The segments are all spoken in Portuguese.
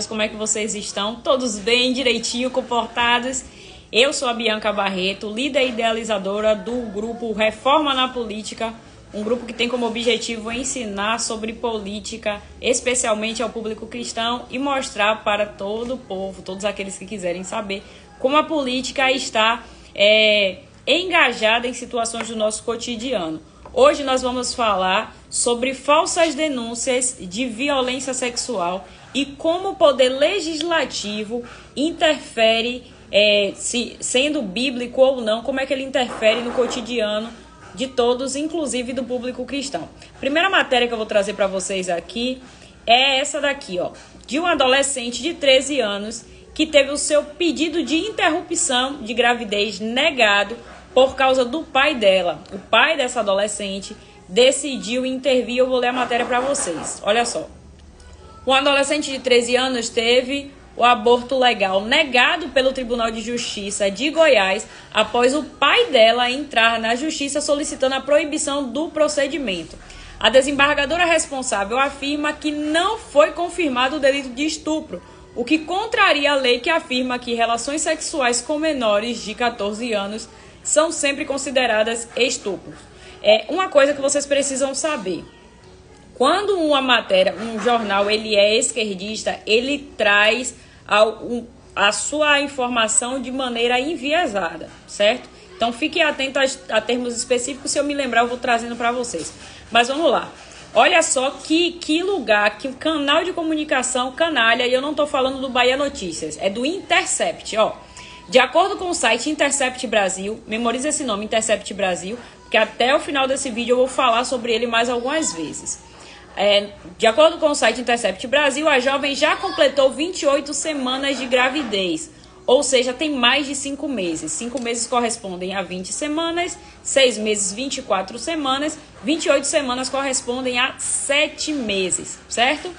Como é que vocês estão? Todos bem, direitinho, comportados? Eu sou a Bianca Barreto, líder idealizadora do grupo Reforma na Política, um grupo que tem como objetivo ensinar sobre política, especialmente ao público cristão, e mostrar para todo o povo, todos aqueles que quiserem saber, como a política está engajada em situações do nosso cotidiano. Hoje nós vamos falar sobre falsas denúncias de violência sexual e como o poder legislativo interfere, sendo bíblico ou não, como é que ele interfere no cotidiano de todos, inclusive do público cristão. Primeira matéria que eu vou trazer para vocês aqui é essa daqui, ó, de um adolescente de 13 anos que teve o seu pedido de interrupção de gravidez negado por causa do pai dela. O pai dessa adolescente decidiu intervir. Eu vou ler a matéria para vocês. Olha só. Um adolescente de 13 anos teve o aborto legal negado pelo Tribunal de Justiça de Goiás após o pai dela entrar na justiça solicitando a proibição do procedimento. A desembargadora responsável afirma que não foi confirmado o delito de estupro, o que contraria a lei que afirma que relações sexuais com menores de 14 anos são sempre consideradas estupros. Uma coisa que vocês precisam saber. Quando uma matéria, um jornal, ele é esquerdista, ele traz a sua informação de maneira enviesada, certo? Então fiquem atentos a termos específicos, se eu me lembrar eu vou trazendo para vocês. Mas vamos lá. Olha só que lugar, que canal de comunicação canalha, e eu não estou falando do Bahia Notícias, é do Intercept, ó. De acordo com o site Intercept Brasil, memoriza esse nome, Intercept Brasil, porque até o final desse vídeo eu vou falar sobre ele mais algumas vezes. De acordo com o site Intercept Brasil, a jovem já completou 28 semanas de gravidez, ou seja, tem mais de 5 meses. 5 meses correspondem a 20 semanas, 6 meses, 24 semanas, 28 semanas correspondem a 7 meses, certo?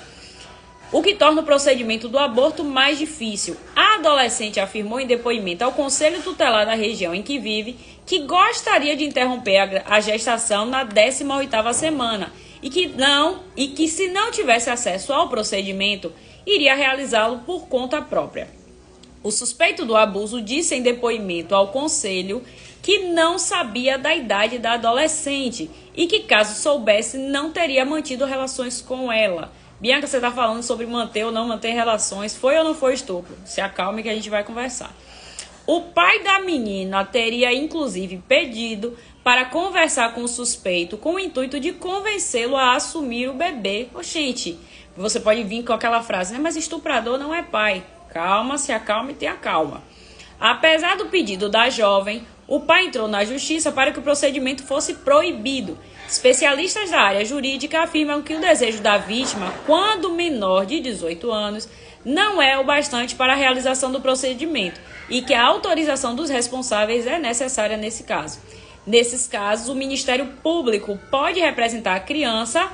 O que torna o procedimento do aborto mais difícil. A adolescente afirmou em depoimento ao Conselho Tutelar da região em que vive que gostaria de interromper a gestação na 18ª semana e que se não tivesse acesso ao procedimento, iria realizá-lo por conta própria. O suspeito do abuso disse em depoimento ao Conselho que não sabia da idade da adolescente e que, caso soubesse, não teria mantido relações com ela. Bianca, você está falando sobre manter ou não manter relações. Foi ou não foi estupro? Se acalme que a gente vai conversar. O pai da menina teria, inclusive, pedido para conversar com o suspeito com o intuito de convencê-lo a assumir o bebê. Gente, você pode vir com aquela frase, né? Mas estuprador não é pai. Calma, se acalme e tenha calma. Apesar do pedido da jovem, o pai entrou na justiça para que o procedimento fosse proibido. Especialistas da área jurídica afirmam que o desejo da vítima, quando menor de 18 anos, não é o bastante para a realização do procedimento e que a autorização dos responsáveis é necessária nesse caso. Nesses casos, o Ministério Público pode representar a criança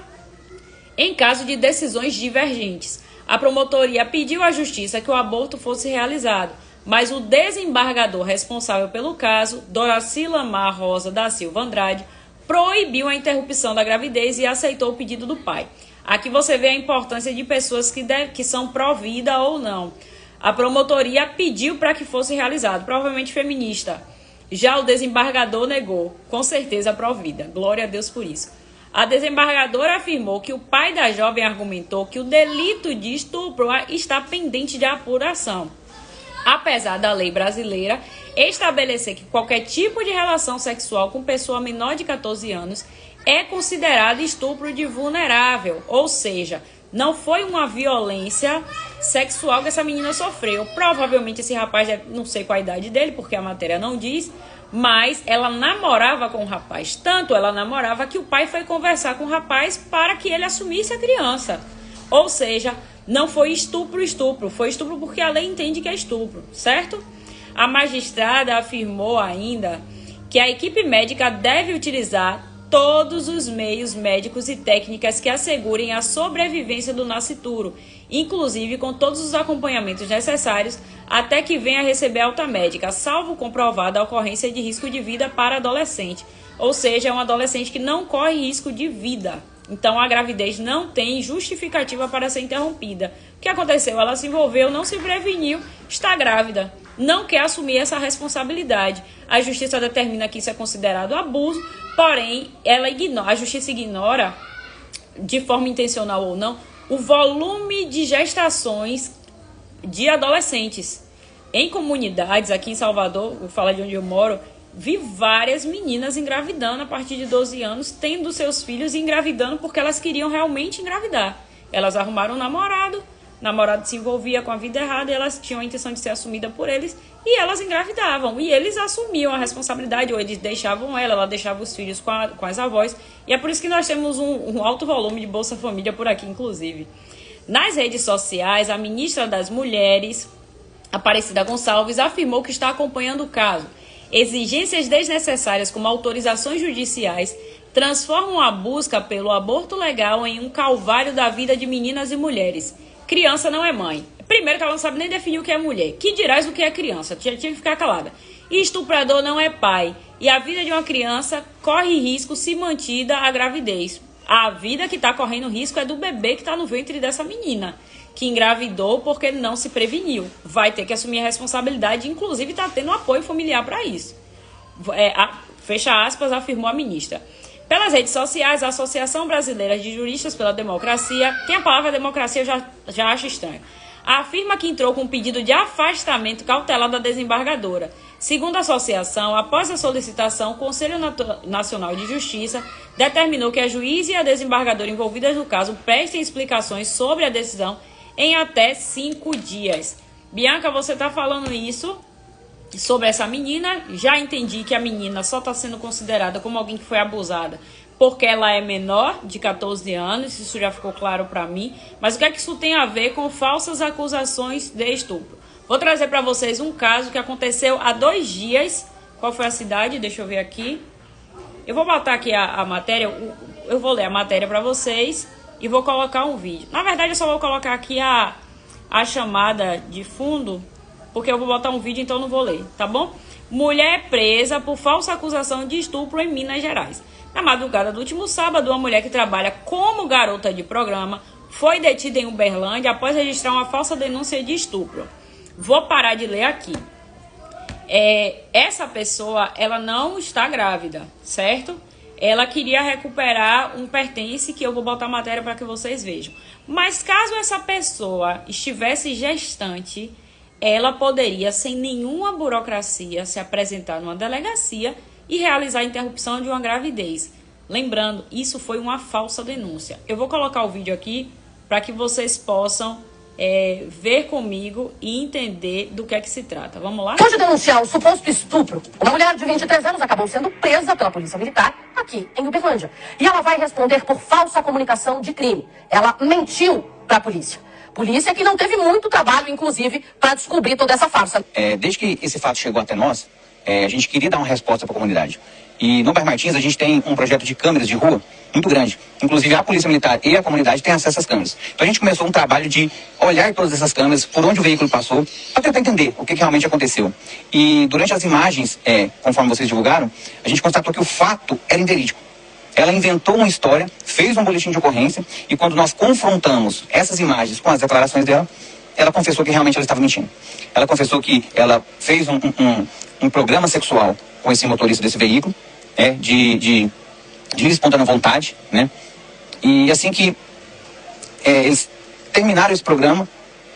em caso de decisões divergentes. A promotoria pediu à Justiça que o aborto fosse realizado, mas o desembargador responsável pelo caso, Doracila Mar Rosa da Silva Andrade, proibiu a interrupção da gravidez e aceitou o pedido do pai. Aqui você vê a importância de pessoas que são pró-vida ou não. A promotoria pediu para que fosse realizado, provavelmente feminista. Já o desembargador negou, com certeza pró-vida. Glória a Deus por isso. A desembargadora afirmou que o pai da jovem argumentou que o delito de estupro está pendente de apuração. Apesar da lei brasileira estabelecer que qualquer tipo de relação sexual com pessoa menor de 14 anos é considerado estupro de vulnerável, ou seja, não foi uma violência sexual que essa menina sofreu. Provavelmente esse rapaz, não sei qual a idade dele, porque a matéria não diz, mas ela namorava com o rapaz. Tanto ela namorava que o pai foi conversar com o rapaz para que ele assumisse a criança. Ou seja, não foi estupro, foi estupro porque a lei entende que é estupro, certo? A magistrada afirmou ainda que a equipe médica deve utilizar todos os meios médicos e técnicas que assegurem a sobrevivência do nascituro, inclusive com todos os acompanhamentos necessários até que venha a receber alta médica, salvo comprovada a ocorrência de risco de vida para adolescente. Ou seja, é um adolescente que não corre risco de vida. Então a gravidez não tem justificativa para ser interrompida. O que aconteceu? Ela se envolveu, não se preveniu, está grávida, não quer assumir essa responsabilidade. A justiça determina que isso é considerado abuso, porém a justiça ignora, de forma intencional ou não, o volume de gestações de adolescentes. Em comunidades, aqui em Salvador, vou falar de onde eu moro, vi várias meninas engravidando a partir de 12 anos, tendo seus filhos e engravidando porque elas queriam realmente engravidar. Elas arrumaram um namorado, o namorado se envolvia com a vida errada e elas tinham a intenção de ser assumida por eles e elas engravidavam. E eles assumiam a responsabilidade, ou eles deixavam ela deixava os filhos com as avós. E é por isso que nós temos um alto volume de Bolsa Família por aqui, inclusive. Nas redes sociais, a ministra das Mulheres, Aparecida Gonçalves, afirmou que está acompanhando o caso. Exigências desnecessárias, como autorizações judiciais, transformam a busca pelo aborto legal em um calvário da vida de meninas e mulheres. Criança não é mãe. Primeiro que ela não sabe nem definir o que é mulher. Que dirás o que é criança? Tinha que ficar calada. E estuprador não é pai. E a vida de uma criança corre risco se mantida a gravidez. A vida que está correndo risco é do bebê que está no ventre dessa menina, que engravidou porque não se preveniu. Vai ter que assumir a responsabilidade, inclusive está tendo apoio familiar para isso. Fecha aspas, afirmou a ministra. Pelas redes sociais, a Associação Brasileira de Juristas pela Democracia, tem a palavra democracia, eu já acho estranho, afirma que entrou com um pedido de afastamento cautelar da desembargadora. Segundo a associação, após a solicitação, o Conselho Nacional de Justiça determinou que a juíza e a desembargadora envolvidas no caso prestem explicações sobre a decisão em até 5 dias. Bianca, você está falando isso sobre essa menina. Já entendi que a menina só está sendo considerada como alguém que foi abusada porque ela é menor de 14 anos, isso já ficou claro para mim. Mas o que é que isso tem a ver com falsas acusações de estupro? Vou trazer para vocês um caso que aconteceu há 2 dias. Qual foi a cidade? Deixa eu ver aqui. Eu vou botar aqui a matéria, eu vou ler a matéria para vocês e vou colocar um vídeo. Na verdade, eu só vou colocar aqui a chamada de fundo, porque eu vou botar um vídeo, então eu não vou ler, tá bom? Mulher presa por falsa acusação de estupro em Minas Gerais. Na madrugada do último sábado, uma mulher que trabalha como garota de programa foi detida em Uberlândia após registrar uma falsa denúncia de estupro. Vou parar de ler aqui. Essa pessoa, ela não está grávida, certo? Ela queria recuperar um pertence que eu vou botar a matéria para que vocês vejam. Mas caso essa pessoa estivesse gestante, ela poderia, sem nenhuma burocracia, se apresentar numa delegacia e realizar a interrupção de uma gravidez. Lembrando, isso foi uma falsa denúncia. Eu vou colocar o vídeo aqui para que vocês possam ver comigo e entender do que é que se trata. Vamos lá? Depois de denunciar o suposto estupro, uma mulher de 23 anos acabou sendo presa pela Polícia Militar aqui em Uberlândia. E ela vai responder por falsa comunicação de crime. Ela mentiu para a polícia. Polícia que não teve muito trabalho, inclusive, para descobrir toda essa farsa. Desde que esse fato chegou até nós, a gente queria dar uma resposta para a comunidade. E no Bairro Martins a gente tem um projeto de câmeras de rua muito grande. Inclusive a Polícia Militar e a comunidade têm acesso a essas câmeras. Então a gente começou um trabalho de olhar todas essas câmeras, por onde o veículo passou, para tentar entender o que realmente aconteceu. E durante as imagens, conforme vocês divulgaram, a gente constatou que o fato era inverídico. Ela inventou uma história, fez um boletim de ocorrência, e quando nós confrontamos essas imagens com as declarações dela, ela confessou que realmente ela estava mentindo. Ela confessou que ela fez um programa sexual com esse motorista desse veículo, de livre espontânea vontade, né? E assim que eles terminaram esse programa,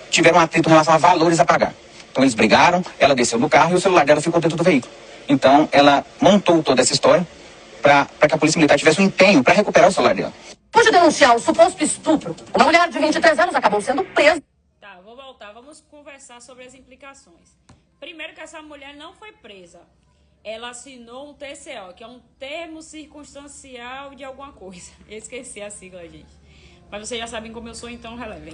tiveram um atrito em relação a valores a pagar. Então eles brigaram, ela desceu do carro e o celular dela ficou dentro do veículo. Então ela montou toda essa história para que a Polícia Militar tivesse um empenho para recuperar o celular dela. Depois de denunciar o suposto estupro, uma mulher de 23 anos acabou sendo presa. Tá, vou voltar. Vamos conversar sobre as implicações. Primeiro que essa mulher não foi presa. Ela assinou um TCO, que é um termo circunstancial de alguma coisa. Eu esqueci a sigla, gente. Mas vocês já sabem como eu sou, então relevem.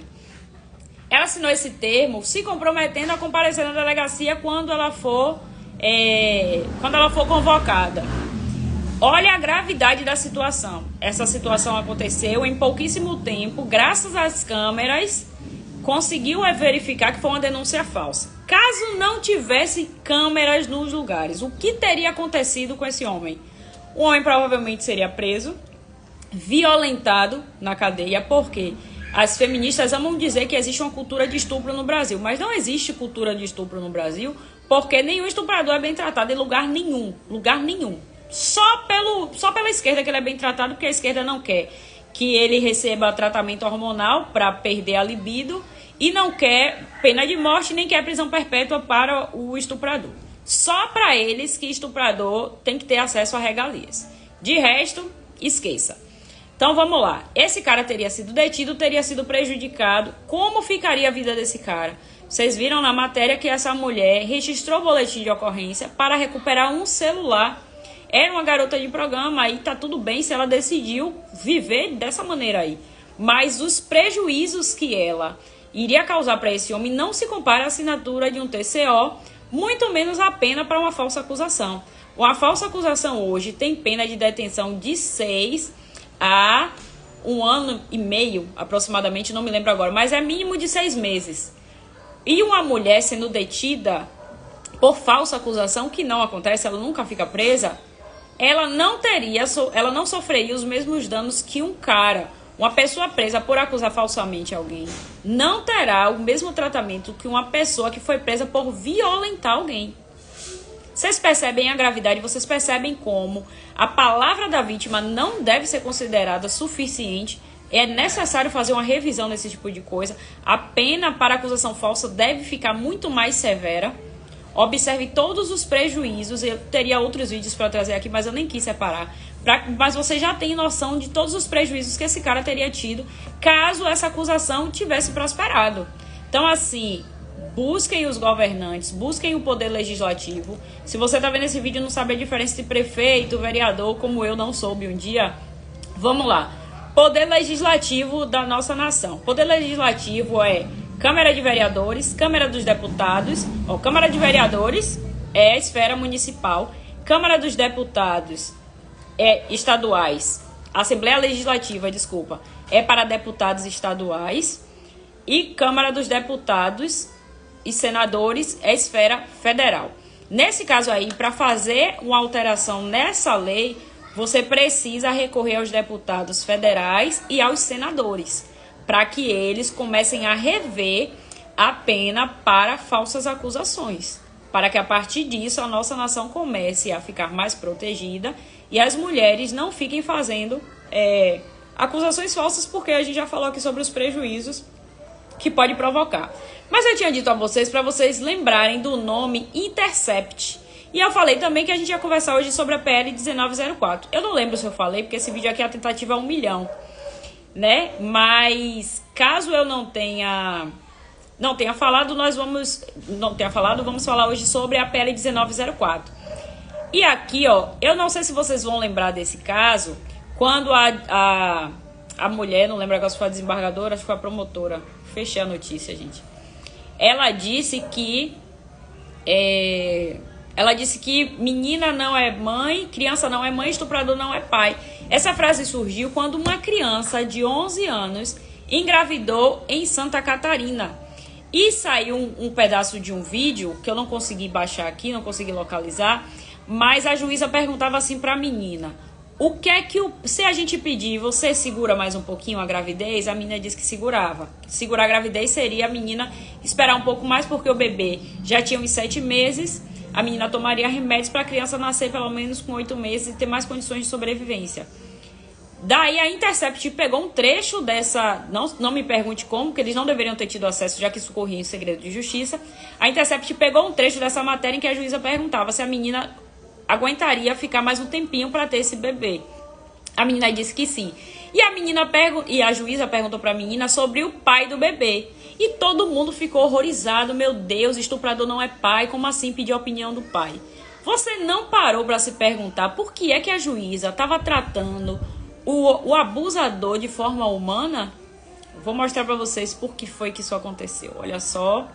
Ela assinou esse termo se comprometendo a comparecer na delegacia quando ela for convocada. Olha a gravidade da situação. Essa situação aconteceu em pouquíssimo tempo, graças às câmeras, conseguiu verificar que foi uma denúncia falsa. Caso não tivesse câmeras nos lugares, o que teria acontecido com esse homem? O homem provavelmente seria preso, violentado na cadeia. Por quê? As feministas amam dizer que existe uma cultura de estupro no Brasil, mas não existe cultura de estupro no Brasil, porque nenhum estuprador é bem tratado em lugar nenhum, Só pela esquerda que ele é bem tratado, porque a esquerda não quer que ele receba tratamento hormonal para perder a libido e não quer pena de morte, nem quer prisão perpétua para o estuprador. Só para eles que estuprador tem que ter acesso a regalias. De resto, esqueça. Então vamos lá, esse cara teria sido detido, teria sido prejudicado. Como ficaria a vida desse cara? Vocês viram na matéria que essa mulher registrou o boletim de ocorrência para recuperar um celular. Era uma garota de programa, aí tá tudo bem se ela decidiu viver dessa maneira aí. Mas os prejuízos que ela iria causar para esse homem não se compara à assinatura de um TCO, muito menos a pena para uma falsa acusação. Uma falsa acusação hoje tem pena de detenção de 6 a 1 ano e meio, aproximadamente, não me lembro agora, mas é mínimo de 6 meses. E uma mulher sendo detida por falsa acusação, que não acontece, ela nunca fica presa, ela não sofreria os mesmos danos que um cara. Uma pessoa presa por acusar falsamente alguém não terá o mesmo tratamento que uma pessoa que foi presa por violentar alguém. Vocês percebem a gravidade, vocês percebem como a palavra da vítima não deve ser considerada suficiente. É necessário fazer uma revisão desse tipo de coisa. A pena para acusação falsa deve ficar muito mais severa. Observe todos os prejuízos. Eu teria outros vídeos para trazer aqui, mas eu nem quis separar. Mas você já tem noção de todos os prejuízos que esse cara teria tido caso essa acusação tivesse prosperado. Então, assim, busquem os governantes, busquem o poder legislativo. Se você está vendo esse vídeo e não sabe a diferença de prefeito, vereador, como eu não soube um dia, vamos lá. Poder legislativo da nossa nação. Poder legislativo é Câmara de Vereadores, Câmara dos Deputados. Câmara de Vereadores é a esfera municipal. Câmara dos Deputados é estaduais. Assembleia Legislativa, é para deputados estaduais. E Câmara dos Deputados e senadores é esfera federal. Nesse caso aí, para fazer uma alteração nessa lei, você precisa recorrer aos deputados federais e aos senadores, para que eles comecem a rever a pena para falsas acusações, para que a partir disso a nossa nação comece a ficar mais protegida e as mulheres não fiquem fazendo acusações falsas, porque a gente já falou aqui sobre os prejuízos que pode provocar. Mas eu tinha dito a vocês para vocês lembrarem do nome Intercept. E eu falei também que a gente ia conversar hoje sobre a PL 1904. Eu não lembro se eu falei, porque esse vídeo aqui a tentativa é 1 milhão, né? Mas caso eu não tenha falado, vamos falar hoje sobre a PL 1904. E aqui, eu não sei se vocês vão lembrar desse caso, quando a mulher, não lembro agora se foi a desembargadora, acho que foi a promotora, fechei a notícia, gente. Ela disse que menina não é mãe, criança não é mãe, estuprador não é pai. Essa frase surgiu quando uma criança de 11 anos engravidou em Santa Catarina. E saiu um pedaço de um vídeo que eu não consegui baixar aqui, não consegui localizar, mas a juíza perguntava assim para a menina: o que é que se a gente pedir, você segura mais um pouquinho a gravidez? A menina disse que segurava. Segurar a gravidez seria a menina esperar um pouco mais, porque o bebê já tinha uns 7 meses. A menina tomaria remédios para a criança nascer pelo menos com 8 meses e ter mais condições de sobrevivência. Daí a Intercept pegou um trecho dessa, não me pergunte como, que eles não deveriam ter tido acesso, já que isso corria em segredo de justiça. A Intercept pegou um trecho dessa matéria em que a juíza perguntava se a menina aguentaria ficar mais um tempinho para ter esse bebê. A menina disse que sim. E a juíza perguntou para a menina sobre o pai do bebê. E todo mundo ficou horrorizado. Meu Deus, estuprador não é pai. Como assim pedir a opinião do pai? Você não parou para se perguntar por que é que a juíza estava tratando o abusador de forma humana? Vou mostrar para vocês por que foi que isso aconteceu. Olha só.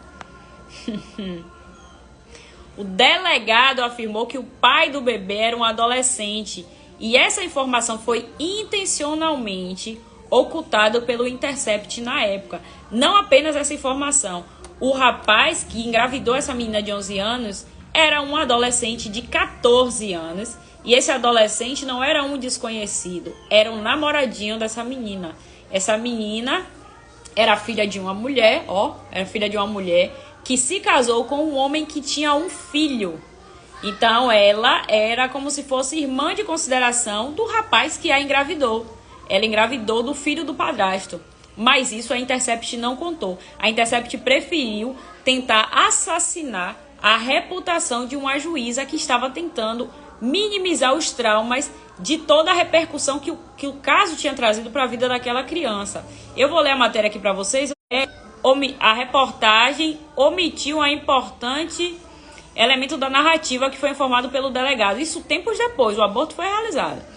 O delegado afirmou que o pai do bebê era um adolescente. E essa informação foi intencionalmente ocultada pelo Intercept na época. Não apenas essa informação. O rapaz que engravidou essa menina de 11 anos era um adolescente de 14 anos. E esse adolescente não era um desconhecido, era um namoradinho dessa menina. Essa menina era filha de uma mulher, era filha de uma mulher que se casou com um homem que tinha um filho. Então ela era como se fosse irmã de consideração do rapaz que a engravidou. Ela engravidou do filho do padrasto. Mas isso a Intercept não contou. A Intercept preferiu tentar assassinar a reputação de uma juíza que estava tentando minimizar os traumas de toda a repercussão que o caso tinha trazido para a vida daquela criança. Eu vou ler a matéria aqui para vocês. A reportagem omitiu um importante elemento da narrativa que foi informado pelo delegado. Isso tempos depois, o aborto foi realizado.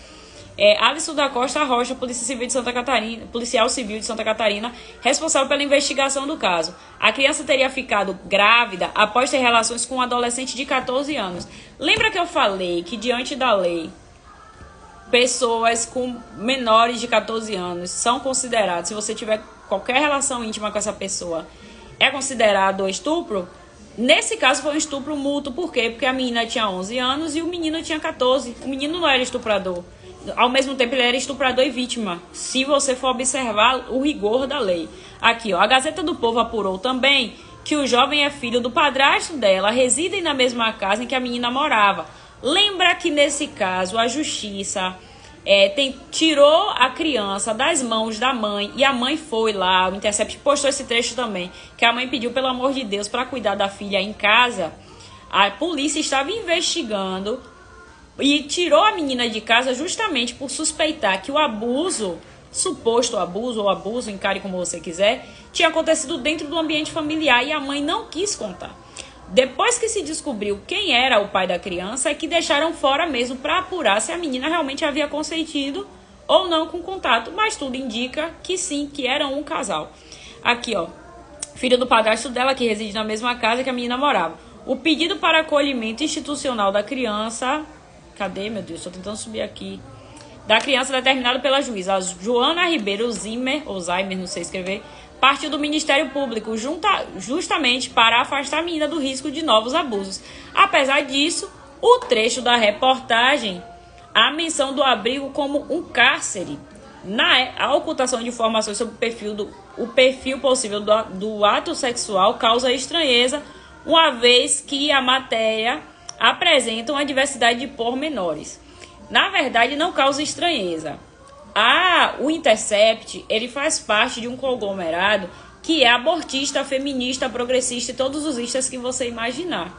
Alisson da Costa Rocha, policial civil de Santa Catarina, responsável pela investigação do caso. A criança teria ficado grávida após ter relações com um adolescente de 14 anos. Lembra que eu falei que, diante da lei, pessoas com menores de 14 anos são consideradas, se você tiver qualquer relação íntima com essa pessoa, é considerado estupro? Nesse caso foi um estupro mútuo. Por quê? Porque a menina tinha 11 anos e o menino tinha 14. O menino não era estuprador. Ao mesmo tempo, ele era estuprador e vítima, se você for observar o rigor da lei. Aqui, a Gazeta do Povo apurou também que o jovem é filho do padrasto dela, residem na mesma casa em que a menina morava. Lembra que, nesse caso, a justiça tirou a criança das mãos da mãe e a mãe foi lá, o Intercept postou esse trecho também, que a mãe pediu, pelo amor de Deus, para cuidar da filha em casa. A polícia estava investigando e tirou a menina de casa justamente por suspeitar que o abuso, suposto abuso ou abuso, encare como você quiser, tinha acontecido dentro do ambiente familiar e a mãe não quis contar. Depois que se descobriu quem era o pai da criança, é que deixaram fora mesmo para apurar se a menina realmente havia consentido ou não com contato, mas tudo indica que sim, que eram um casal. Aqui, filho do padrasto dela, que reside na mesma casa que a menina morava. O pedido para acolhimento institucional da criança... Cadê, meu Deus? Estou tentando subir aqui. Da criança determinado pela juíza Joana Ribeiro Zimmer, ou Zimmer, não sei escrever, partiu do Ministério Público justamente para afastar a menina do risco de novos abusos. Apesar disso, o trecho da reportagem, a menção do abrigo como um cárcere, a ocultação de informações sobre o perfil possível do ato sexual causa estranheza, uma vez que a matéria apresenta uma diversidade de pormenores. Na verdade, não causa estranheza. O Intercept, ele faz parte de um conglomerado que é abortista, feminista, progressista e todos os istas que você imaginar.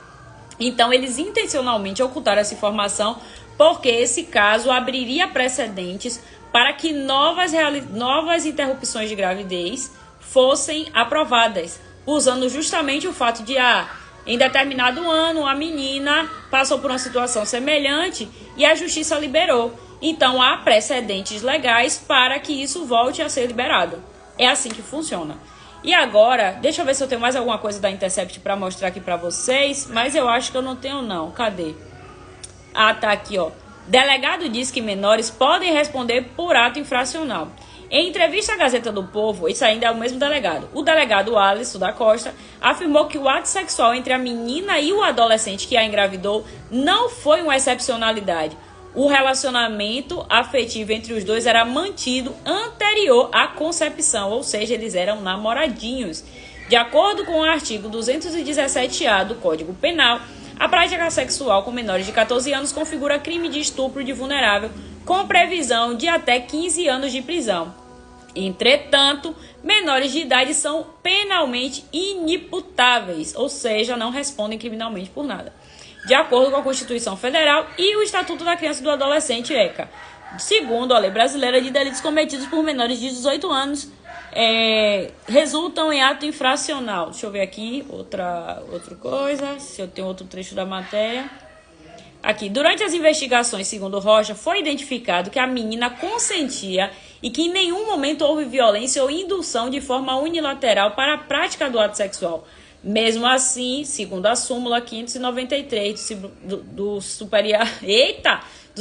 Então, eles intencionalmente ocultaram essa informação porque esse caso abriria precedentes para que novas interrupções de gravidez fossem aprovadas, usando justamente o fato de em determinado ano, a menina passou por uma situação semelhante e a justiça liberou. Então, há precedentes legais para que isso volte a ser liberado. É assim que funciona. E agora, deixa eu ver se eu tenho mais alguma coisa da Intercept para mostrar aqui para vocês, mas eu acho que eu não tenho não. Cadê? Tá aqui, Delegado diz que menores podem responder por ato infracional. Em entrevista à Gazeta do Povo, isso ainda é o mesmo delegado. O delegado Alisson da Costa afirmou que o ato sexual entre a menina e o adolescente que a engravidou não foi uma excepcionalidade. O relacionamento afetivo entre os dois era mantido anterior à concepção, ou seja, eles eram namoradinhos. De acordo com o artigo 217-A do Código Penal, a prática sexual com menores de 14 anos configura crime de estupro de vulnerável, com previsão de até 15 anos de prisão. Entretanto, menores de idade são penalmente inimputáveis, ou seja, não respondem criminalmente por nada, de acordo com a Constituição Federal e o Estatuto da Criança e do Adolescente, ECA. Segundo a Lei Brasileira de Delitos cometidos por menores de 18 anos, resultam em ato infracional. Deixa eu ver aqui, outra coisa, se eu tenho outro trecho da matéria. Aqui, durante as investigações, segundo Rocha, foi identificado que a menina consentia e que em nenhum momento houve violência ou indução de forma unilateral para a prática do ato sexual. Mesmo assim, segundo a súmula 593 do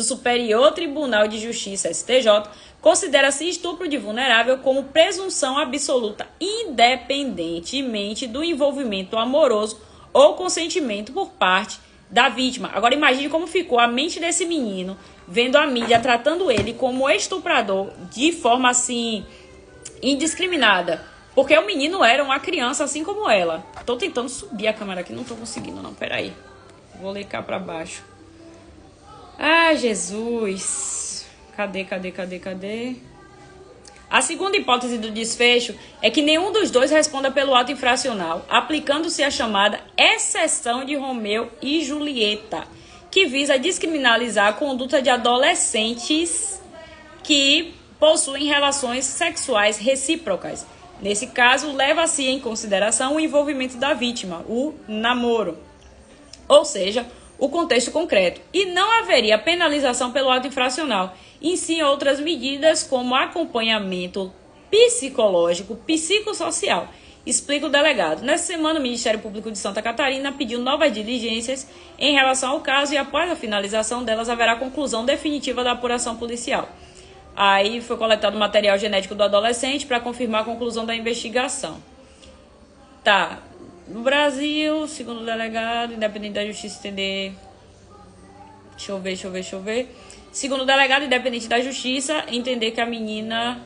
Superior Tribunal de Justiça, STJ, considera-se estupro de vulnerável como presunção absoluta, independentemente do envolvimento amoroso ou consentimento por parte da vítima. Agora imagine como ficou a mente desse menino vendo a mídia tratando ele como estuprador de forma assim indiscriminada. Porque o menino era uma criança assim como ela. Tô tentando subir a câmera aqui, não tô conseguindo não, peraí. Vou ler cá pra baixo. Ah, Jesus. Cadê? A segunda hipótese do desfecho é que nenhum dos dois responda pelo ato infracional, aplicando-se a chamada exceção de Romeu e Julieta, que visa descriminalizar a conduta de adolescentes que possuem relações sexuais recíprocas. Nesse caso, leva-se em consideração o envolvimento da vítima, o namoro, ou seja, o contexto concreto, e não haveria penalização pelo ato infracional, e sim outras medidas como acompanhamento psicológico, psicossocial. Explica o delegado. Nessa semana, o Ministério Público de Santa Catarina pediu novas diligências em relação ao caso e após a finalização delas haverá conclusão definitiva da apuração policial. Aí foi coletado material genético do adolescente para confirmar a conclusão da investigação. Tá. No Brasil, segundo o delegado, independente da justiça entender... Deixa eu ver. Segundo o delegado, independente da justiça, entender que a menina...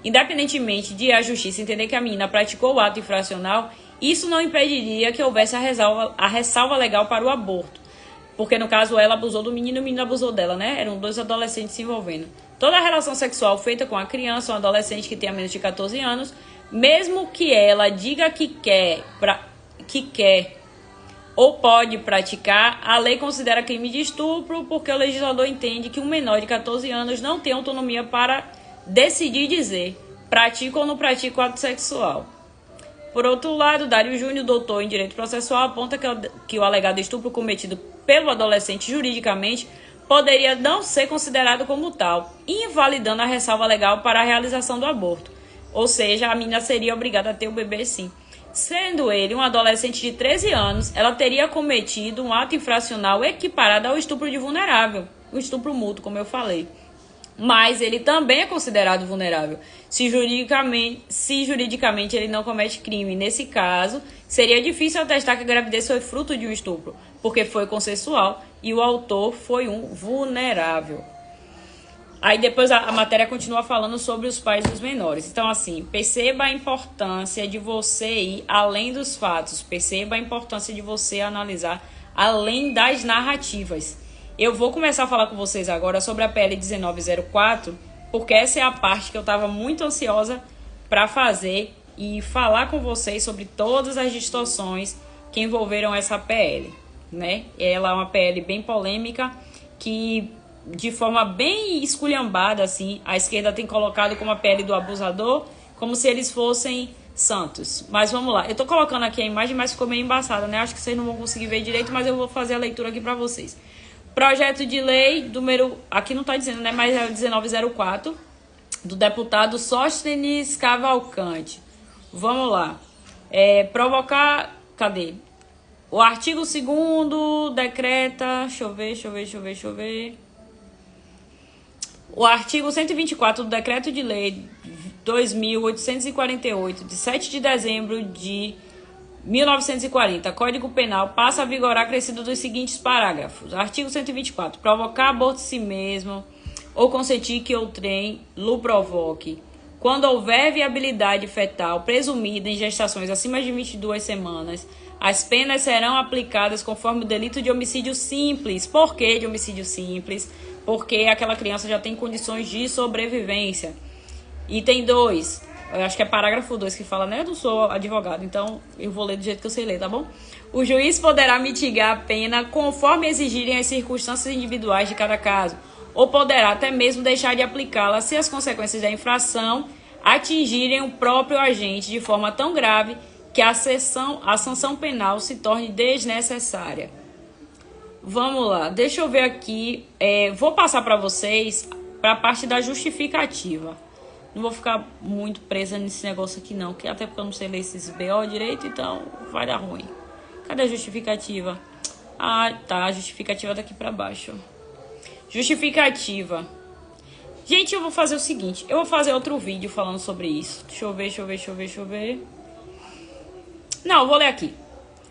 Independentemente de a justiça entender que a menina praticou o ato infracional, isso não impediria que houvesse a ressalva legal para o aborto. Porque, no caso, ela abusou do menino e o menino abusou dela, né? Eram dois adolescentes se envolvendo. Toda a relação sexual feita com a criança ou adolescente que tenha menos de 14 anos, mesmo que ela diga que quer ou pode praticar, a lei considera crime de estupro porque o legislador entende que um menor de 14 anos não tem autonomia para decidir dizer pratica ou não pratica o ato sexual. Por outro lado, Dário Júnior, doutor em Direito Processual, aponta que o alegado estupro cometido pelo adolescente juridicamente poderia não ser considerado como tal, invalidando a ressalva legal para a realização do aborto. Ou seja, a menina seria obrigada a ter o bebê sim. Sendo ele um adolescente de 13 anos, ela teria cometido um ato infracional equiparado ao estupro de vulnerável, o estupro mútuo, como eu falei. Mas ele também é considerado vulnerável, se juridicamente ele não comete crime. Nesse caso, seria difícil atestar que a gravidez foi fruto de um estupro, porque foi consensual e o autor foi um vulnerável. Aí depois a matéria continua falando sobre os pais dos menores. Então, assim, perceba a importância de você ir além dos fatos. Perceba a importância de você analisar além das narrativas. Eu vou começar a falar com vocês agora sobre a PL 1904, porque essa é a parte que eu estava muito ansiosa para fazer e falar com vocês sobre todas as distorções que envolveram essa PL, né? Ela é uma PL bem polêmica que, de forma bem esculhambada, assim, a esquerda tem colocado como a PL do abusador, como se eles fossem santos. Mas vamos lá. Eu tô colocando aqui a imagem, mas ficou meio embaçada, né? Acho que vocês não vão conseguir ver direito, mas eu vou fazer a leitura aqui para vocês. Projeto de lei número... Aqui não tá dizendo, né? Mas é o 1904, do deputado Sóstenes Cavalcante. Vamos lá. Provocar... Cadê? O artigo 2º decreta... Deixa eu ver. O artigo 124 do Decreto de Lei 2.848, de 7 de dezembro de 1940, Código Penal, passa a vigorar acrescido dos seguintes parágrafos. Artigo 124. Provocar aborto de si mesmo ou consentir que outrem lo provoque. Quando houver viabilidade fetal presumida em gestações acima de 22 semanas, as penas serão aplicadas conforme o delito de homicídio simples. Por que de homicídio simples? Porque aquela criança já tem condições de sobrevivência. Item 2. Eu acho que é parágrafo 2 que fala, né? Eu não sou advogado, então eu vou ler do jeito que eu sei ler, tá bom? O juiz poderá mitigar a pena conforme exigirem as circunstâncias individuais de cada caso, ou poderá até mesmo deixar de aplicá-la se as consequências da infração atingirem o próprio agente de forma tão grave que a sanção penal se torne desnecessária. Vamos lá, deixa eu ver aqui. Vou passar para vocês para a parte da justificativa. Não vou ficar muito presa nesse negócio aqui não, que até porque eu não sei ler esses BO direito, então vai dar ruim. Cadê a justificativa? Ah, tá, a justificativa daqui pra baixo. Justificativa. Gente, eu vou fazer o seguinte, eu vou fazer outro vídeo falando sobre isso. Deixa eu ver. Não, eu vou ler aqui.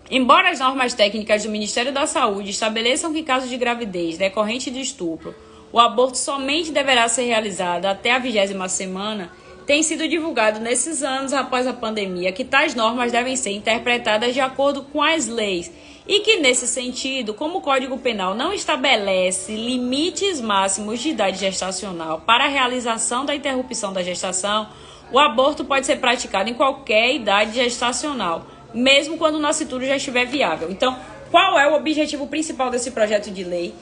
Embora as normas técnicas do Ministério da Saúde estabeleçam que, em caso de gravidez decorrente de estupro, o aborto somente deverá ser realizado até a 20ª semana, tem sido divulgado nesses anos após a pandemia que tais normas devem ser interpretadas de acordo com as leis e que, nesse sentido, como o Código Penal não estabelece limites máximos de idade gestacional para a realização da interrupção da gestação, o aborto pode ser praticado em qualquer idade gestacional, mesmo quando o nascituro já estiver viável. Então, qual é o objetivo principal desse projeto de lei?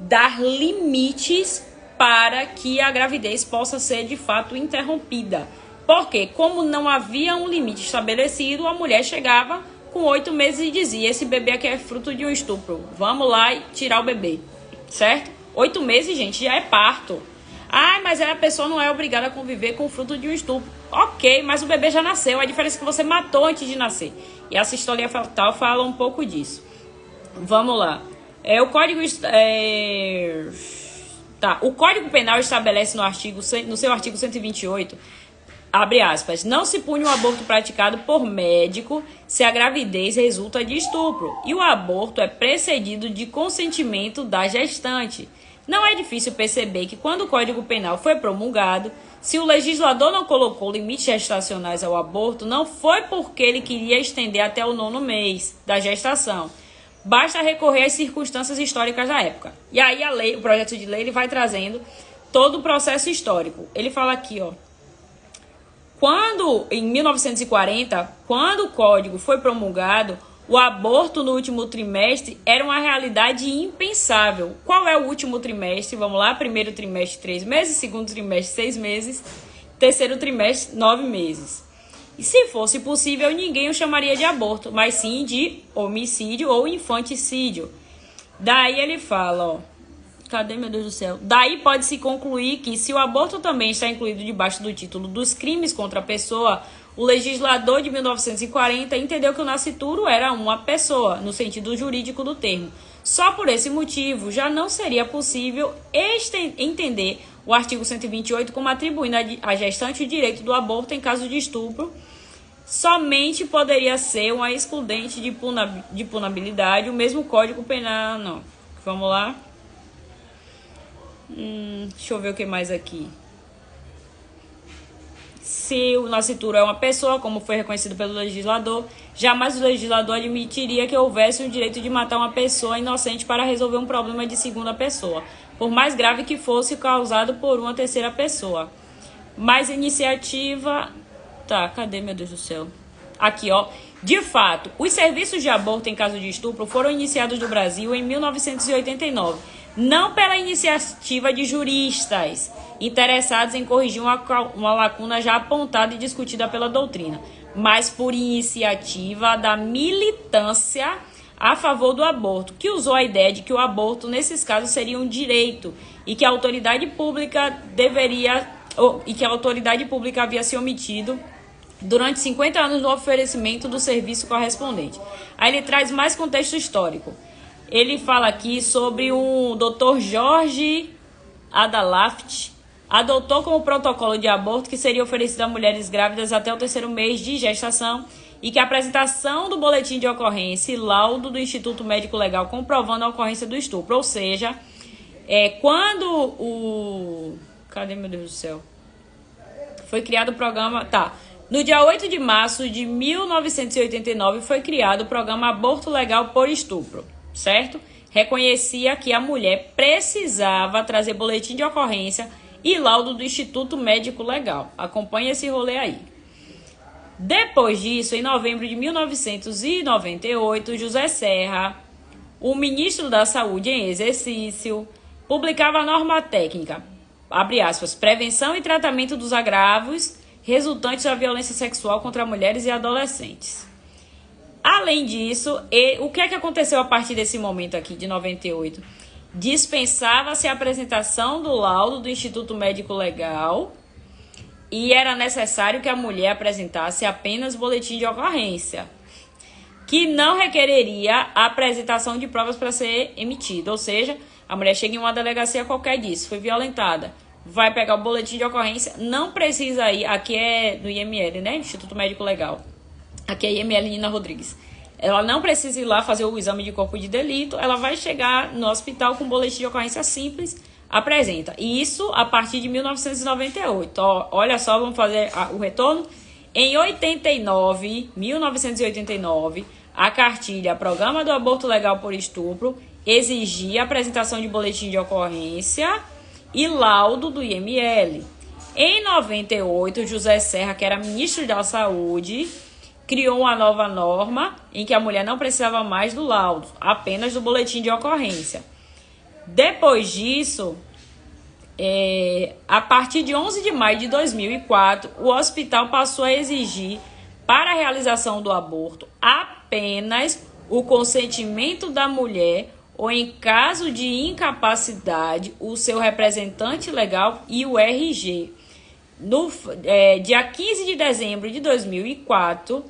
Dar limites para que a gravidez possa ser de fato interrompida. Porque, como não havia um limite estabelecido, a mulher chegava com 8 meses e dizia: esse bebê aqui é fruto de um estupro, vamos lá e tirar o bebê, certo? 8 meses, gente, já é parto. Ah, mas a pessoa não é obrigada a conviver com o fruto de um estupro. Ok, mas o bebê já nasceu, a diferença é que você matou antes de nascer. E essa história fatal fala um pouco disso. Vamos lá. O Código Penal estabelece no seu artigo 128, abre aspas, não se pune um aborto praticado por médico se a gravidez resulta de estupro e o aborto é precedido de consentimento da gestante. Não é difícil perceber que quando o Código Penal foi promulgado, se o legislador não colocou limites gestacionais ao aborto, não foi porque ele queria estender até o 9º mês da gestação. Basta recorrer às circunstâncias históricas da época. E aí o projeto de lei, ele vai trazendo todo o processo histórico. Ele fala aqui, ó. Em 1940, quando o código foi promulgado, o aborto no último trimestre era uma realidade impensável. Qual é o último trimestre? Vamos lá, primeiro trimestre 3 meses, segundo trimestre 6 meses, terceiro trimestre 9 meses. E se fosse possível, ninguém o chamaria de aborto, mas sim de homicídio ou infanticídio. Daí ele fala, ó. Cadê, meu Deus do céu? Daí pode-se concluir que, se o aborto também está incluído debaixo do título dos crimes contra a pessoa, o legislador de 1940 entendeu que o nascituro era uma pessoa, no sentido jurídico do termo. Só por esse motivo, já não seria possível entender o artigo 128 como atribuindo à gestante o direito do aborto em caso de estupro. Somente poderia ser uma excludente de punabilidade, o mesmo Código Penal. Não. Vamos lá. Deixa eu ver o que mais aqui. Se o nascituro é uma pessoa, como foi reconhecido pelo legislador, jamais o legislador admitiria que houvesse o direito de matar uma pessoa inocente para resolver um problema de segunda pessoa, por mais grave que fosse causado por uma terceira pessoa. Mas iniciativa... Tá, cadê, meu Deus do céu? Aqui, ó. De fato, os serviços de aborto em caso de estupro foram iniciados no Brasil em 1989, não pela iniciativa de juristas interessados em corrigir uma lacuna já apontada e discutida pela doutrina, mas por iniciativa da militância a favor do aborto, que usou a ideia de que o aborto, nesses casos, seria um direito e que a autoridade pública havia se omitido durante 50 anos no oferecimento do serviço correspondente. Aí ele traz mais contexto histórico. Ele fala aqui sobre o Dr. Jorge Adalaft, adotou como protocolo de aborto que seria oferecido a mulheres grávidas até o 3º mês de gestação e que a apresentação do boletim de ocorrência e laudo do Instituto Médico Legal comprovando a ocorrência do estupro. Ou seja, quando o... Cadê, meu Deus do céu? Foi criado o programa... Tá. No dia 8 de março de 1989 foi criado o programa Aborto Legal por Estupro, certo? Reconhecia que a mulher precisava trazer boletim de ocorrência e laudo do Instituto Médico Legal. Acompanhe esse rolê aí. Depois disso, em novembro de 1998, José Serra, o ministro da Saúde em exercício, publicava a norma técnica, abre aspas, prevenção e tratamento dos agravos resultantes da violência sexual contra mulheres e adolescentes. Além disso, o que é que aconteceu a partir desse momento aqui, de 98? Dispensava-se a apresentação do laudo do Instituto Médico Legal e era necessário que a mulher apresentasse apenas boletim de ocorrência, que não requereria a apresentação de provas para ser emitido. Ou seja, a mulher chega em uma delegacia qualquer disso, foi violentada, vai pegar o boletim de ocorrência, não precisa ir, aqui é do IML, né? Instituto Médico Legal. Aqui é IML Nina Rodrigues. ela não precisa ir lá fazer o exame de corpo de delito, ela vai chegar no hospital com um boletim de ocorrência simples, apresenta. E isso a partir de 1998. Olha só, vamos fazer o retorno. Em 1989, a cartilha Programa do Aborto Legal por Estupro exigia a apresentação de boletim de ocorrência e laudo do IML. Em 98, José Serra, que era ministro da Saúde, criou uma nova norma em que a mulher não precisava mais do laudo, apenas do boletim de ocorrência. Depois disso, a partir de 11 de maio de 2004, o hospital passou a exigir, para a realização do aborto, apenas o consentimento da mulher ou, em caso de incapacidade, o seu representante legal e o RG. No dia 15 de dezembro de 2004,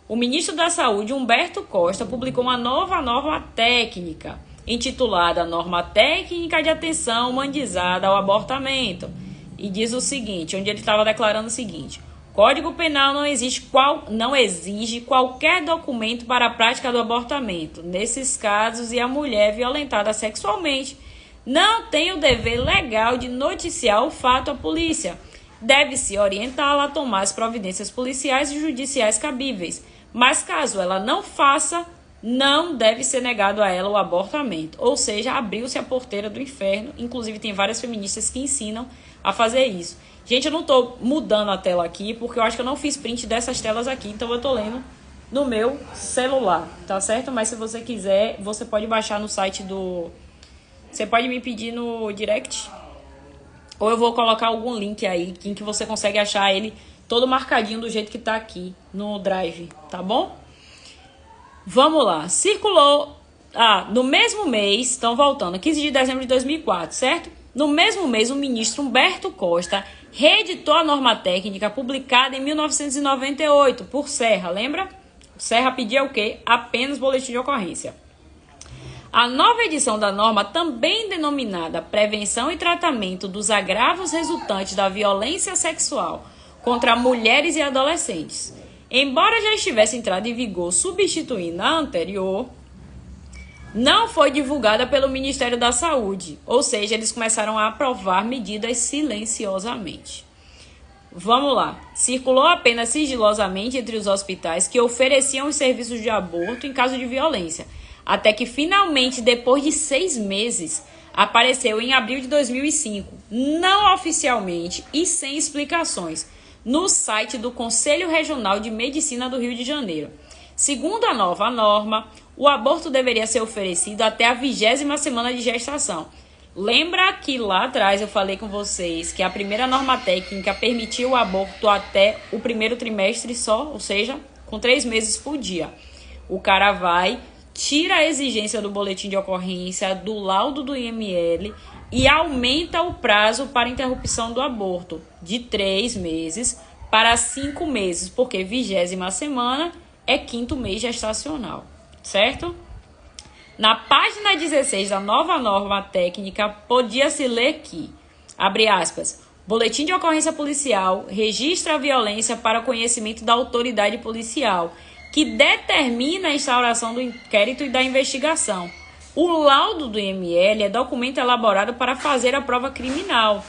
o ministro da Saúde, Humberto Costa, publicou uma nova norma técnica, intitulada Norma Técnica de Atenção Humanizada ao Abortamento. E diz o seguinte, onde ele estava declarando o seguinte: Código Penal não exige qualquer documento para a prática do abortamento. Nesses casos, e a mulher violentada sexualmente não tem o dever legal de noticiar o fato à polícia. Deve-se orientá-la a tomar as providências policiais e judiciais cabíveis. Mas caso ela não faça, não deve ser negado a ela o abortamento. Ou seja, abriu-se a porteira do inferno. Inclusive, tem várias feministas que ensinam a fazer isso. Gente, eu não estou mudando a tela aqui, porque eu acho que eu não fiz print dessas telas aqui. Então, eu estou lendo no meu celular, tá certo? Mas se você quiser, você pode baixar no site do... Você pode me pedir no direct, ou eu vou colocar algum link aí, em que você consegue achar ele todo marcadinho do jeito que tá aqui no Drive, tá bom? Vamos lá. Circulou... no mesmo mês, estão voltando, 15 de dezembro de 2004, certo? No mesmo mês, o ministro Humberto Costa reeditou a norma técnica publicada em 1998 por Serra, lembra? Serra pedia o quê? Apenas boletim de ocorrência. A nova edição da norma, também denominada Prevenção e Tratamento dos Agravos Resultantes da Violência Sexual contra Mulheres e Adolescentes, embora já estivesse entrada em vigor substituindo a anterior, não foi divulgada pelo Ministério da Saúde, ou seja, eles começaram a aprovar medidas silenciosamente. Vamos lá. Circulou apenas sigilosamente entre os hospitais que ofereciam os serviços de aborto em caso de violência, até que finalmente, depois de 6 meses, apareceu em abril de 2005, não oficialmente e sem explicações, no site do Conselho Regional de Medicina do Rio de Janeiro. Segundo a nova norma, o aborto deveria ser oferecido até a 20ª semana de gestação. Lembra que lá atrás eu falei com vocês que a primeira norma técnica permitia o aborto até o 1º trimestre só, ou seja, com 3 meses por dia. O cara vai, tira a exigência do boletim de ocorrência, do laudo do IML e aumenta o prazo para interrupção do aborto de 3 meses para 5 meses, porque 20ª semana é 5º mês gestacional, certo? Na página 16 da nova norma técnica, podia-se ler que, abre aspas, boletim de ocorrência policial registra a violência para conhecimento da autoridade policial, que determina a instauração do inquérito e da investigação. O laudo do IML é documento elaborado para fazer a prova criminal.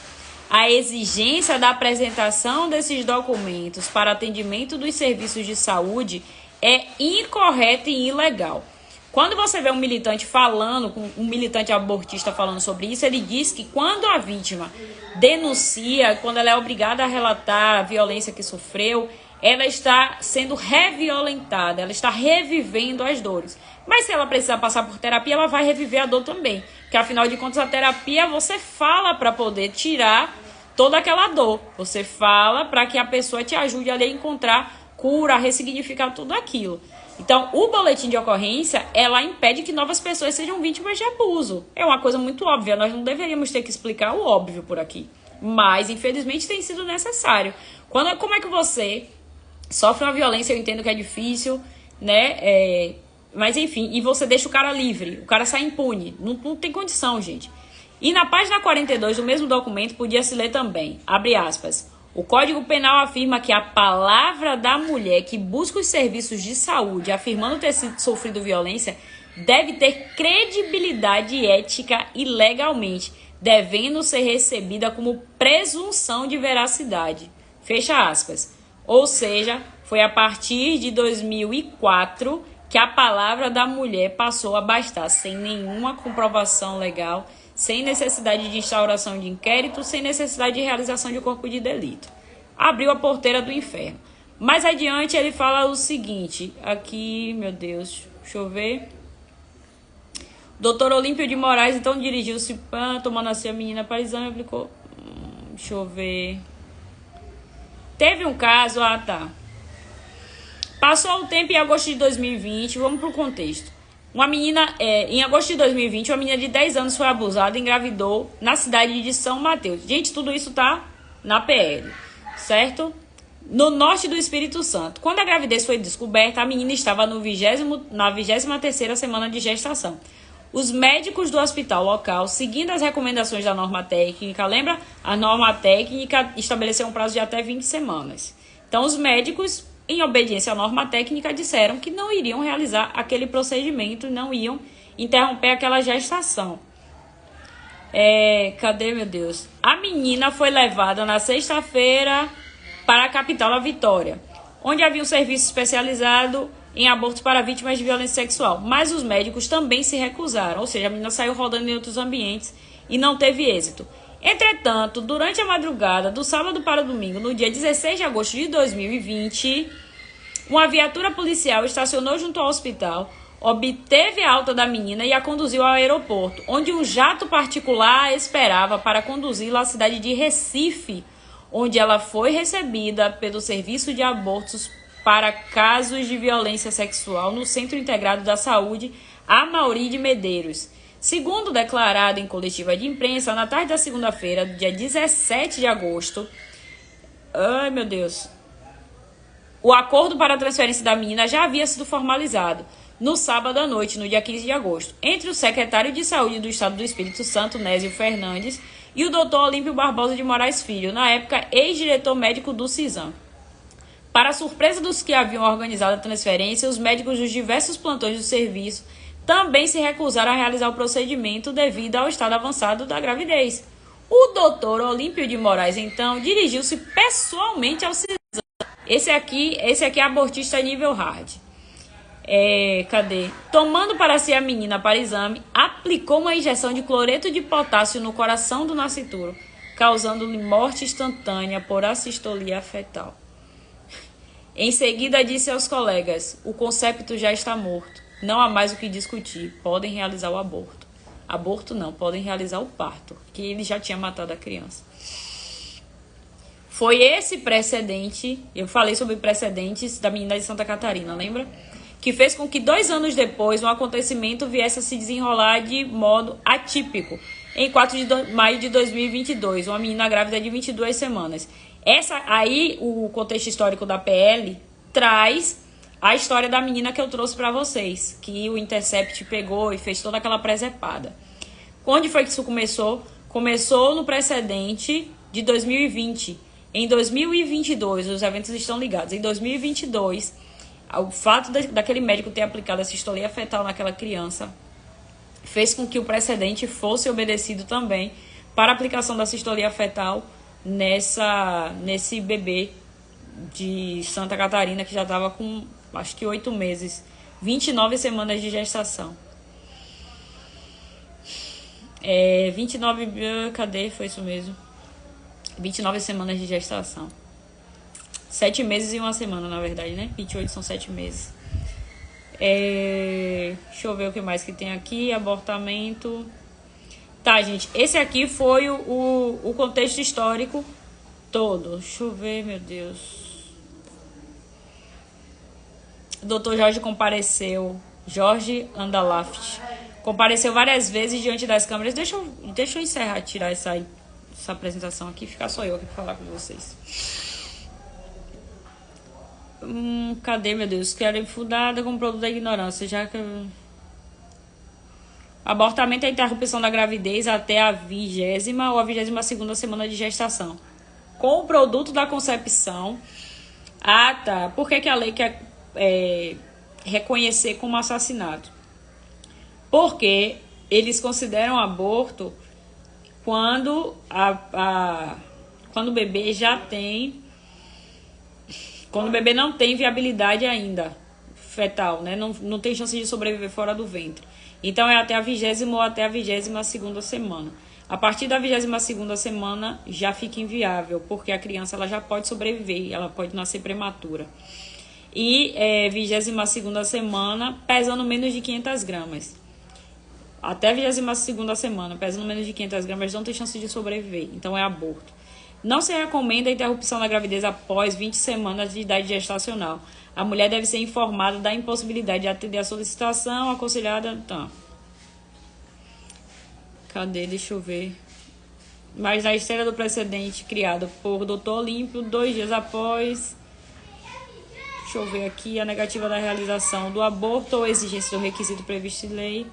A exigência da apresentação desses documentos para atendimento dos serviços de saúde é incorreta e ilegal. Quando você vê um militante abortista falando sobre isso, ele diz que quando a vítima denuncia, quando ela é obrigada a relatar a violência que sofreu, ela está sendo reviolentada, ela está revivendo as dores. Mas se ela precisar passar por terapia, ela vai reviver a dor também. Porque afinal de contas, a terapia você fala para poder tirar toda aquela dor. Você fala para que a pessoa te ajude a encontrar cura, a ressignificar tudo aquilo. Então, o boletim de ocorrência, ela impede que novas pessoas sejam vítimas de abuso. É uma coisa muito óbvia, nós não deveríamos ter que explicar o óbvio por aqui. Mas, infelizmente, tem sido necessário. Como é que você sofre uma violência, eu entendo que é difícil, né? Mas, enfim, e você deixa o cara livre, o cara sai impune. Não tem condição, gente. E na página 42 do mesmo documento, podia se ler também, abre aspas, O Código Penal afirma que a palavra da mulher que busca os serviços de saúde afirmando ter sofrido violência deve ter credibilidade ética e legalmente, devendo ser recebida como presunção de veracidade. Fecha aspas. Ou seja, foi a partir de 2004 que a palavra da mulher passou a bastar, sem nenhuma comprovação legal, sem necessidade de instauração de inquérito, sem necessidade de realização de corpo de delito. Abriu a porteira do inferno. Mais adiante ele fala o seguinte, aqui, meu Deus, deixa eu ver. Doutor Olímpio de Moraes, então, dirigiu-se, tomando assim a menina para exame, aplicou... deixa eu ver... Teve um caso, tá. Passou o tempo em agosto de 2020, vamos pro contexto. Uma menina, em agosto de 2020, uma menina de 10 anos foi abusada e engravidou na cidade de São Mateus. Gente, tudo isso tá na PL, certo? No norte do Espírito Santo. Quando a gravidez foi descoberta, a menina estava na 23ª semana de gestação. Os médicos do hospital local, seguindo as recomendações da norma técnica, lembra? A norma técnica estabeleceu um prazo de até 20 semanas. Então, os médicos, em obediência à norma técnica, disseram que não iriam realizar aquele procedimento, não iam interromper aquela gestação. Cadê, meu Deus? A menina foi levada na sexta-feira para a capital, a Vitória, onde havia um serviço especializado em abortos para vítimas de violência sexual. Mas os médicos também se recusaram, ou seja, a menina saiu rodando em outros ambientes e não teve êxito. Entretanto, durante a madrugada do sábado para o domingo, no dia 16 de agosto de 2020, uma viatura policial estacionou junto ao hospital, obteve a alta da menina e a conduziu ao aeroporto, onde um jato particular a esperava para conduzi-la à cidade de Recife, onde ela foi recebida pelo Serviço de Abortos para Casos de Violência Sexual no Centro Integrado da Saúde, Amaury de Medeiros. Segundo declarado em coletiva de imprensa, na tarde da segunda-feira, dia 17 de agosto, o acordo para a transferência da menina já havia sido formalizado no sábado à noite, no dia 15 de agosto, entre o secretário de Saúde do Estado do Espírito Santo, Nésio Fernandes, e o doutor Olímpio Barbosa de Moraes Filho, na época ex-diretor médico do CISAM. Para a surpresa dos que haviam organizado a transferência, os médicos dos diversos plantões do serviço também se recusaram a realizar o procedimento devido ao estado avançado da gravidez. O doutor Olímpio de Moraes, então, dirigiu-se pessoalmente ao CISAM. Esse aqui é abortista nível hard. Tomando para si a menina para exame, aplicou uma injeção de cloreto de potássio no coração do nascituro, causando-lhe morte instantânea por assistolia fetal. Em seguida, disse aos colegas: o concepto já está morto. Não há mais o que discutir. Podem realizar o aborto. Aborto não, podem realizar o parto, que ele já tinha matado a criança. Foi esse precedente, eu falei sobre precedentes da menina de Santa Catarina, lembra? Que fez com que 2 anos depois um acontecimento viesse a se desenrolar de modo atípico. Em 4 de maio de 2022, uma menina grávida de 22 semanas. O contexto histórico da PL traz a história da menina que eu trouxe para vocês, que o Intercept pegou e fez toda aquela presepada. Onde foi que isso começou? Começou no precedente de 2020. Em 2022, os eventos estão ligados. Em 2022, o fato daquele médico ter aplicado a assistolia fetal naquela criança fez com que o precedente fosse obedecido também para a aplicação da assistolia fetal nesse bebê de Santa Catarina, que já estava com, acho que 8 meses, 29 semanas de gestação. 29, cadê? Foi isso mesmo. 29 semanas de gestação. 7 meses e 1 semana, na verdade, né? 28 são 7 meses. Deixa eu ver o que mais que tem aqui. Abortamento. Tá, gente. Esse aqui foi o contexto histórico todo. Deixa eu ver, meu Deus. O doutor Jorge compareceu. Jorge Andalaft. Compareceu várias vezes diante das câmeras. Deixa eu encerrar, tirar essa apresentação aqui. Ficar só eu aqui pra falar com vocês. Cadê, meu Deus? Quero infundada como produto da ignorância, já que... Abortamento é a interrupção da gravidez até a 20ª ou a 22ª semana de gestação. com o produto da concepção. Ah, tá. Por que a lei quer reconhecer como assassinato? Porque eles consideram aborto quando quando o bebê já tem... Quando o bebê não tem viabilidade ainda fetal, né? Não tem chance de sobreviver fora do ventre. Então, é até a 20ª ou até a 22ª semana. A partir da 22ª semana, já fica inviável, porque a criança ela já pode sobreviver, ela pode nascer prematura. E 22ª semana, pesando menos de 500 gramas. Até a 22ª semana, pesando menos de 500 gramas, não tem chance de sobreviver. Então, é aborto. Não se recomenda a interrupção da gravidez após 20 semanas de idade gestacional. A mulher deve ser informada da impossibilidade de atender a solicitação, aconselhada... Tá. Cadê? Deixa eu ver. Mas na esteira do precedente criado por Dr. Olímpio, 2 dias após... Deixa eu ver aqui. A negativa da realização do aborto ou exigência do requisito previsto em lei...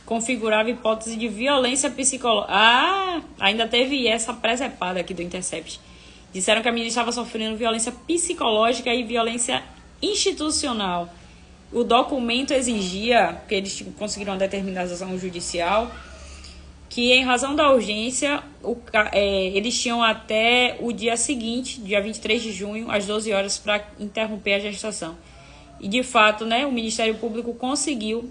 configurava hipótese de violência psicológica. Ah, ainda teve essa presepada aqui do Intercept. Disseram que a menina estava sofrendo violência psicológica e violência institucional. O documento exigia, que eles conseguiram uma determinação judicial, que em razão da urgência, eles tinham até o dia seguinte, dia 23 de junho, às 12 horas, para interromper a gestação. E, de fato, né, o Ministério Público conseguiu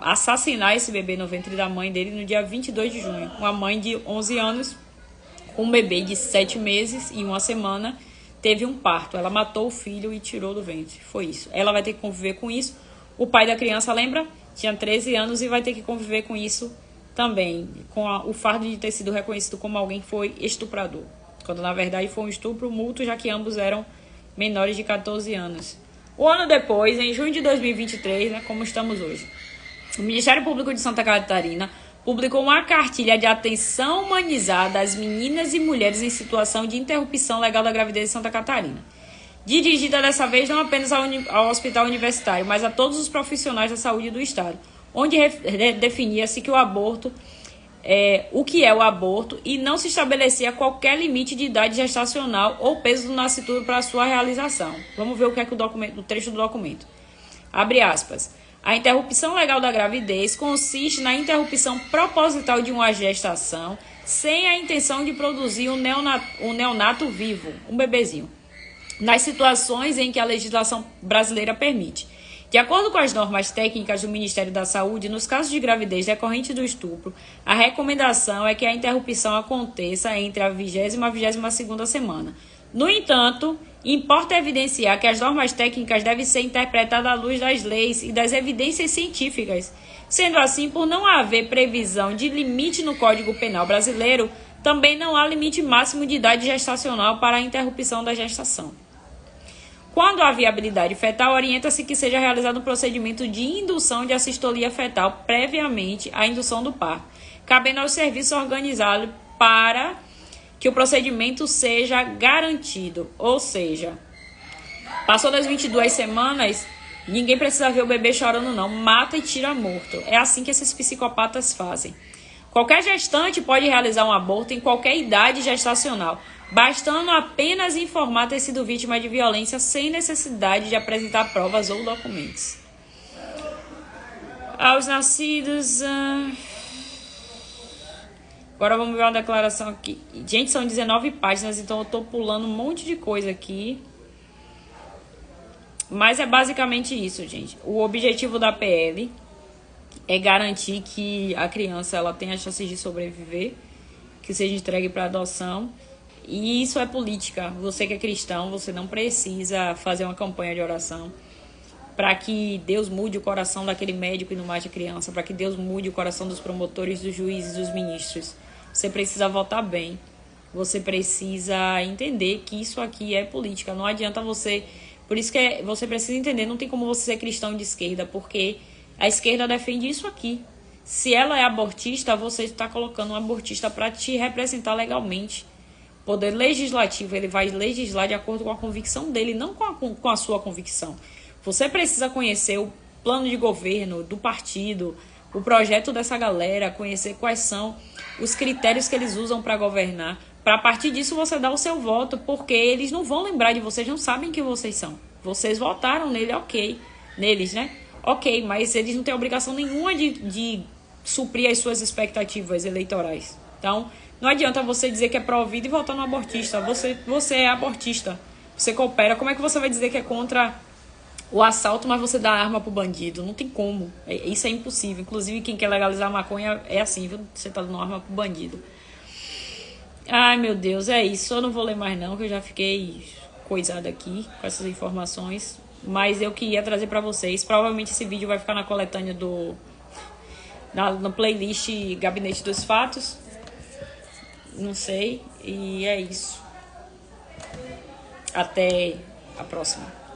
assassinar esse bebê no ventre da mãe dele no dia 22 de junho. Uma mãe de 11 anos, com um bebê de 7 meses e 1 semana, teve um parto. Ela matou o filho e tirou do ventre. Foi isso. Ela vai ter que conviver com isso. O pai da criança, lembra? Tinha 13 anos e vai ter que conviver com isso também. Com o fardo de ter sido reconhecido como alguém que foi estuprador. Quando, na verdade, foi um estupro mútuo, já que ambos eram menores de 14 anos. Um ano depois, em junho de 2023, né, como estamos hoje, o Ministério Público de Santa Catarina publicou uma cartilha de atenção humanizada às meninas e mulheres em situação de interrupção legal da gravidez em Santa Catarina. Dirigida dessa vez não apenas ao hospital universitário, mas a todos os profissionais da saúde do Estado, onde definia-se que o aborto o que é o aborto e não se estabelecia qualquer limite de idade gestacional ou peso do nascituro para sua realização. Vamos ver o que é o trecho do documento. Abre aspas. A interrupção legal da gravidez consiste na interrupção proposital de uma gestação sem a intenção de produzir um neonato vivo, um bebezinho, nas situações em que a legislação brasileira permite. De acordo com as normas técnicas do Ministério da Saúde, nos casos de gravidez decorrente do estupro, a recomendação é que a interrupção aconteça entre a 20ª e a 22ª semana. No entanto, importa evidenciar que as normas técnicas devem ser interpretadas à luz das leis e das evidências científicas. Sendo assim, por não haver previsão de limite no Código Penal brasileiro, também não há limite máximo de idade gestacional para a interrupção da gestação. Quando há viabilidade fetal, orienta-se que seja realizado um procedimento de indução de assistolia fetal previamente à indução do parto, cabendo aos serviços organizados para que o procedimento seja garantido. Ou seja, passou das 22 semanas, ninguém precisa ver o bebê chorando não, mata e tira morto. É assim que esses psicopatas fazem. Qualquer gestante pode realizar um aborto em qualquer idade gestacional, bastando apenas informar ter sido vítima de violência sem necessidade de apresentar provas ou documentos. Aos nascidos... Agora vamos ver uma declaração aqui. Gente, são 19 páginas, então eu tô pulando um monte de coisa aqui. Mas é basicamente isso, gente. O objetivo da PL é garantir que a criança ela tenha chances de sobreviver, que seja entregue para adoção. E isso é política. Você que é cristão, você não precisa fazer uma campanha de oração para que Deus mude o coração daquele médico e não mate a criança, para que Deus mude o coração dos promotores, dos juízes, dos ministros. Você precisa votar bem. Você precisa entender que isso aqui é política. Não adianta você... Por isso que você precisa entender, não tem como você ser cristão de esquerda, porque a esquerda defende isso aqui. Se ela é abortista, você está colocando um abortista para te representar legalmente. O poder legislativo, ele vai legislar de acordo com a convicção dele, não com a sua convicção. Você precisa conhecer o plano de governo do partido, o projeto dessa galera, conhecer quais são os critérios que eles usam para governar, para a partir disso você dar o seu voto, porque eles não vão lembrar de vocês, não sabem quem vocês são. Vocês votaram nele, ok, neles, né? Ok, mas eles não têm obrigação nenhuma de suprir as suas expectativas eleitorais. Então, não adianta você dizer que é pró-vida e votar no abortista. Você é abortista, você coopera. Como é que você vai dizer que é contra o assalto, mas você dá arma pro bandido? Não tem como. Isso é impossível. Inclusive, quem quer legalizar a maconha é assim, viu? Você tá dando arma pro bandido. Ai, meu Deus, é isso. Eu não vou ler mais não, que eu já fiquei coisada aqui com essas informações. Mas eu queria trazer pra vocês. Provavelmente esse vídeo vai ficar na coletânea na playlist Gabinete dos Fatos. Não sei. E é isso. Até a próxima.